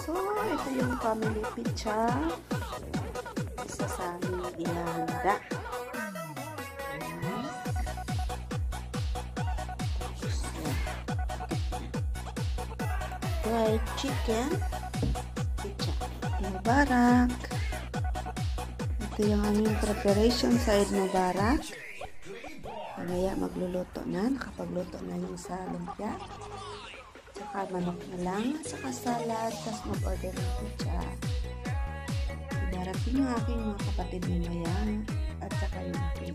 So, ito yung family pizza. Isa sa aming ihanda. Fried chicken pizza. Mubarak. Ito yung aming preparation sa Eid Mubarak. Kaya magluluto na. Nakapagluto na yung sa lumpia. Saka manok na lang. Saka salad. Tapos mag-order ng pizza. Darating yung aking mga kapatid mamaya. At saka yung aking.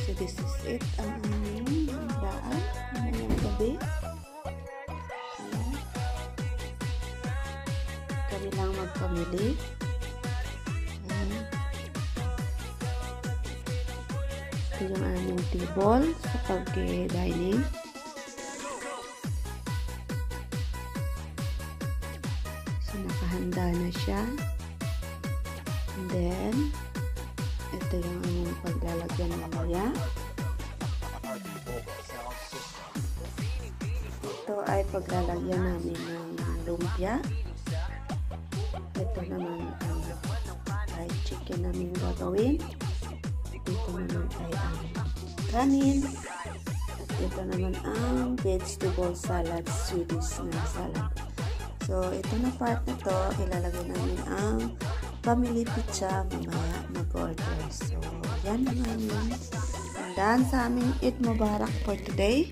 So this is it. Ang aming handaan. Ngayong gabi. Kami lang magpamili. Ito yung aming table sa pag-dining. So, nakahanda na siya. And then, ito yung aming paglalagyan mamaya. Ito ay paglalagyan namin ng lumpia. Ito naman ang fried chicken namin gagawin. Ito naman ay ang kanin. At ito naman ang vegetable salad, Swedish na salad. So, ito na part na to, ilalagay namin ang family pizza mamaya mag-order. So, yan ang aming handaan sa aming Eid Mubarak for today.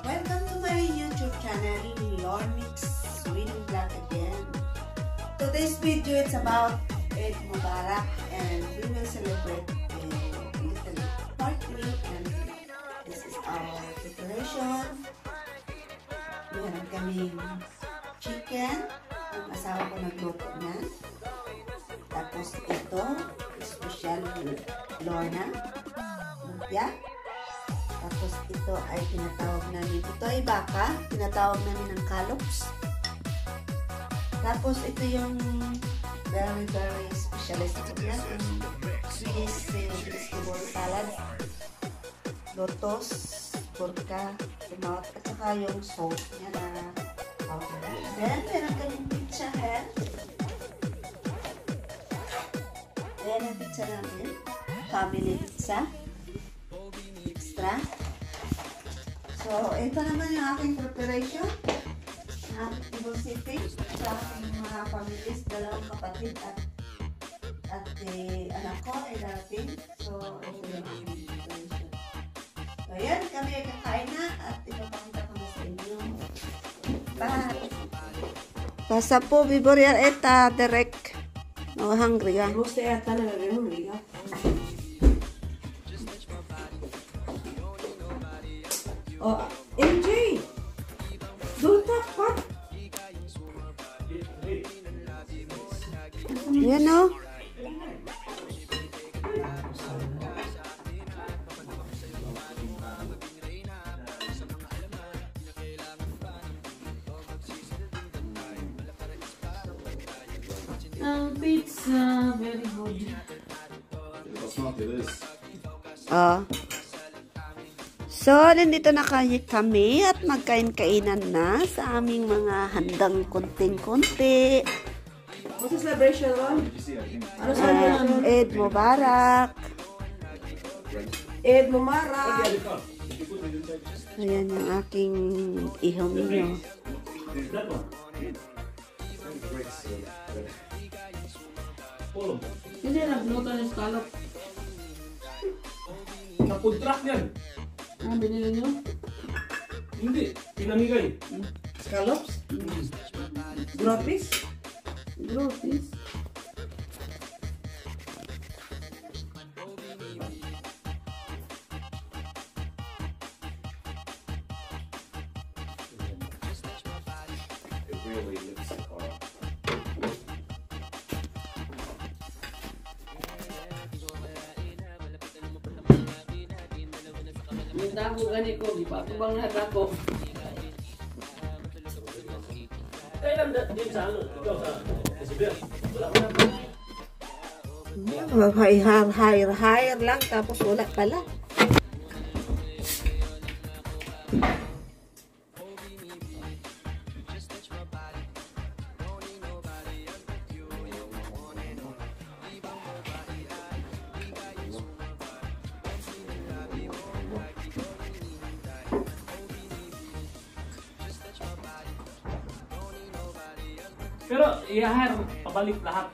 Welcome to my YouTube channel, Lormix Sweden Vlog again. Today's video is about Eid Mubarak and we will celebrate a little party and this is our preparation. Meron kaming chicken, ang asawa ko nagluto na. Tapos ito, special Lorna, lumpia. Tapos ito ay tinatawag namin, ito ay baka, tinatawag namin ng kalops. Tapos ito yung very specialist ito yan, Swedish vegetable salad, lotos, burka, tomat, at saka yung sauce niya na powder. Then, meron kaming pizza head. Ayan ang pizza namin, family pizza. So, ito naman yung aking preparation na table setting sa aking mga families, dalawang kapatid at anak ko ay darating. So, ito yung aking preparation. So, yan, kami ay kakain na at ipapakita ko na sa inyo. Bye! Basta po, Biborial eta, direct. No, hungry ka. Gusto eta na hungry ka. Oh, MJ! Don't talk, what? Yan o. Pizza, very good. So, nandito na kami at magkain-kainan na sa aming mga handang konting-konti. What's the celebration, Ron? Ano celebration? Eid Mubarak. Eid Mubarak. Ayan yung aking ihong ninyo. Hindi, nagluto ng scallop. Food truck yan. Ah, binili nyo? Hindi, pinamigay. Scallops? Gropis? Gropis? really lifts the car. Minta ako gani ko, di pa ako bang lahat ako. Kailan din sa ano? Ikaw sa Sibir? Wala ko na. Mag-hire lang, tapos wala pala. Pero i-hire pabalik lahat.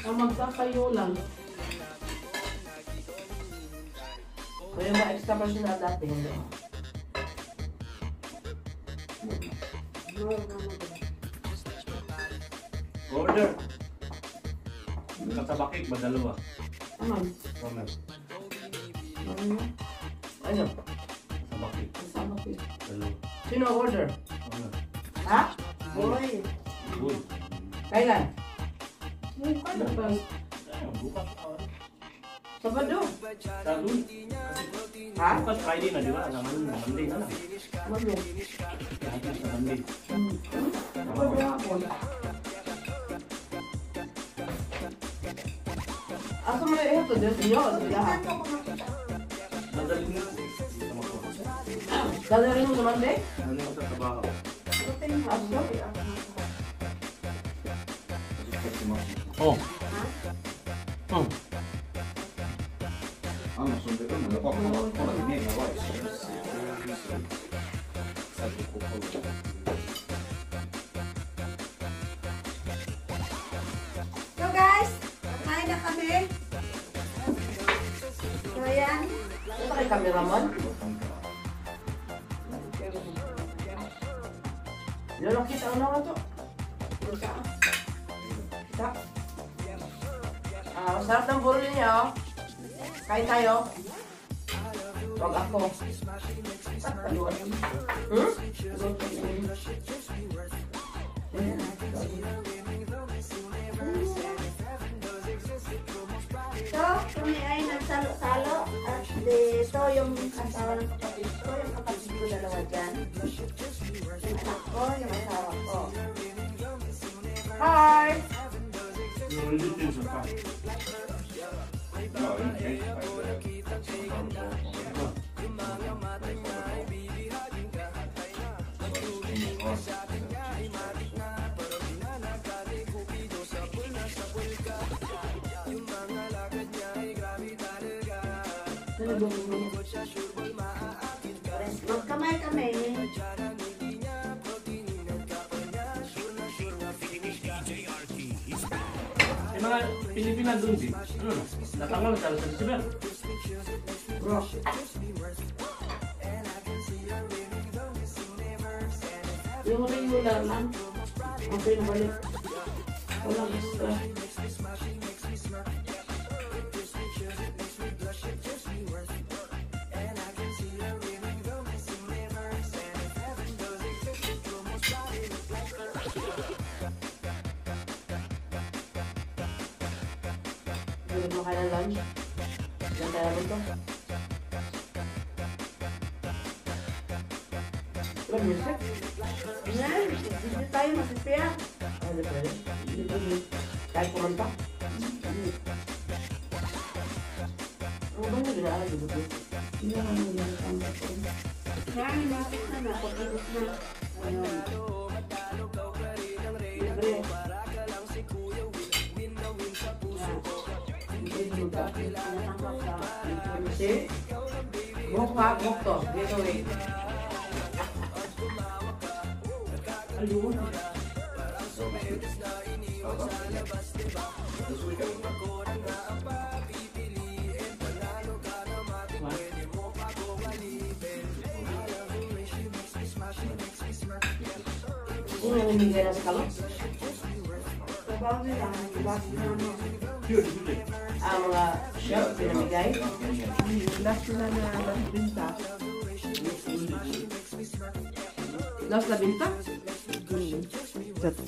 Ang magsasayo lang. Kaya ba extra person na dati, hindi. Order. Katabakik ba dalawa? Ano? Roman. Ano? Katabakik. Kasama ko yun. Dalawa. Sino order? Roman. Ha? Boy. Uy. Kailan? Ano ba? Ayun, bukas. Sabado. Sabi. Ha? Bukas Friday na, di ba? Sa Monday na lang. Ano? Lahat na sa Monday. Sabado ako. Asa mo na ito? Diyos niyo? Lahat. Madaling mo. Tama ko. Dadaling mo naman din? Ano yung sa trabaho? Asa? Oh. Oh. So guys, kakain na kami. So ayan. Ito kay cameraman? Yan ang kita ano nga to? Kita? Masarap ng burol niya oh. Kain tayo. Wag ako. Hmm? So, kami ay nagsalo-salo at dito yung asawa ng kapatid ko, yung kapatid ko dalawa dyan. Yung anak ko, yung asawa ko. Hi! Yung religion sa pa. Magkamay kami. Yung mga Pilipina doon din. Ano na? Natangal sa Sibir. Bro. Yung regular lang. Okay na balik. Walang extra. Hindi mo kaya lunch. Diyan tayo rito. Wala music? Yan, hindi tayo masipia. Ano pwede? Hindi pwede. Kahit kumanta? Ano ba yung ginaaral dito? Hindi naman nila ang kapatid. Yan, bakit na napagigos na. Ayun. Libre. Si? Buhok ha, buhok to. Dito eh. Ayun. Sino yung namimigay na sa kalot? Trabaho nila, nagbasa na ano. Mga chef, pinamigay? Last sila na nagbinta. Last na binta?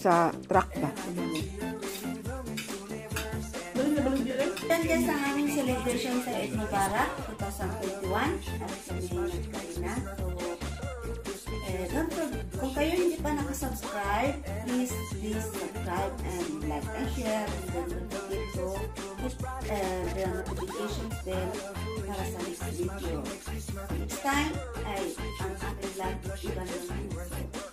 Sa truck ba? Balik na balik din. Yan guys ang aming celebration sa Eid Mubarak 2021 at sa Mayor Karina. So, kung kayo hindi pa nakasubscribe, please subscribe and like and share and then don't forget to hit the notifications bell para sa next video. Next time ay ang ating vlog iba naman.